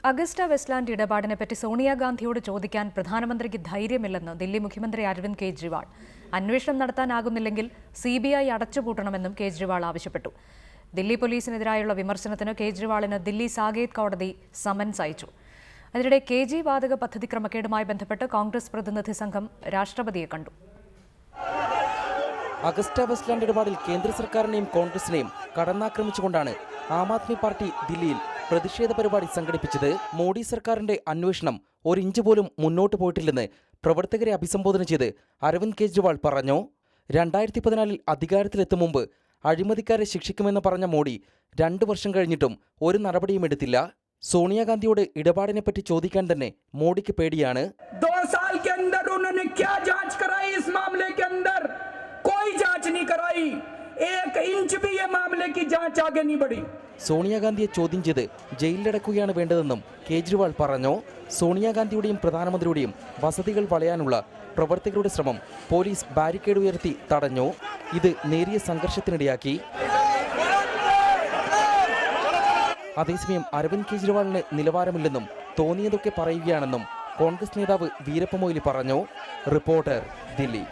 Agusta Westland ഇടപാടിനെപ്പറ്റി സോണിയാഗാന്ധിയോട് ചോദിക്കാൻ പ്രധാനമന്ത്രിക്ക് ധൈര്യമില്ലെന്ന് ദില്ലി മുഖ്യമന്ത്രി അരവിന്ദ് കെജ്രിവാൾ. അന്വേഷണം നടത്താനാകുന്നില്ലെങ്കിൽ CBI അടച്ചുപൂട്ടണമെന്നും കേജ്രിവാൾ ആവശ്യപ്പെട്ടു. ദില്ലി പോലീസിനെതിരായുള്ള വിമർശനത്തിന് കേജ്രിവാളിന് ദില്ലി സാകേത് കോടതി സമൻസ് അയച്ചു. അതിനിടെ KG വാതക പദ്ധതി ക്രമക്കേടുമായി ബന്ധപ്പെട്ട് കോൺഗ്രസ് പ്രതിനിധി സംഘം രാഷ്ട്രപതിയെ കണ്ടു. അഗസ്റ്റ വെസ്റ്റ്ലാൻഡ് ഇടപാടിൽ കേന്ദ്ര സർക്കാരിനെയും കോൺഗ്രസിനെയും കടന്നാക്രമിച്ചുകൊണ്ടാണ് ആം ആദ്മി പാർട്ടി ദില്ലിയിൽ പ്രതിഷേധ പരിപാടി സംഘടിപ്പിച്ചത്. മോഡി സർക്കാരിന്റെ അന്വേഷണം ഒരിഞ്ച് പോലും മുന്നോട്ട് പോയിട്ടില്ലെന്ന് പ്രവർത്തകരെ അഭിസംബോധന ചെയ്ത് അരവിന്ദ് കെജ്രിവാൾ പറഞ്ഞു. 2014 അധികാരത്തിലെത്തും മുമ്പ് അഴിമതിക്കാരെ ശിക്ഷിക്കുമെന്ന് പറഞ്ഞ മോഡി 2 വർഷം കഴിഞ്ഞിട്ടും ഒരു നടപടിയും എടുത്തില്ല. സോണിയാഗാന്ധിയോട് ഇടപാടിനെപ്പറ്റി ചോദിക്കാൻ തന്നെ മോഡിക്ക് പേടിയാണ്. 2 साल के अंदर उन्होंने क्या जांच कराई इस मामले के अंदर? कोई जांच नहीं कराई. 1 इंच भी ये मामले की जांच आगे नहीं बढ़ी. സോണിയാഗാന്ധിയെ ചോദ്യം ചെയ്ത് ജയിലിലടക്കുകയാണ് വേണ്ടതെന്നും കേജ്രിവാൾ പറഞ്ഞു. സോണിയാഗാന്ധിയുടെയും പ്രധാനമന്ത്രിയുടെയും വസതികൾ വളയാനുള്ള പ്രവർത്തകരുടെ ശ്രമം പോലീസ് ബാരിക്കേഡ് ഉയർത്തി തടഞ്ഞു. ഇത് നേരിയ സംഘർഷത്തിനിടയാക്കി. അതേസമയം അരവിന്ദ് കെജ്രിവാളിന് നിലവാരമില്ലെന്നും തോന്നിയതൊക്കെ പറയുകയാണെന്നും കോൺഗ്രസ് നേതാവ് വീരപ്പ മൊയ്ലി പറഞ്ഞു. റിപ്പോർട്ടർ, ദില്ലി.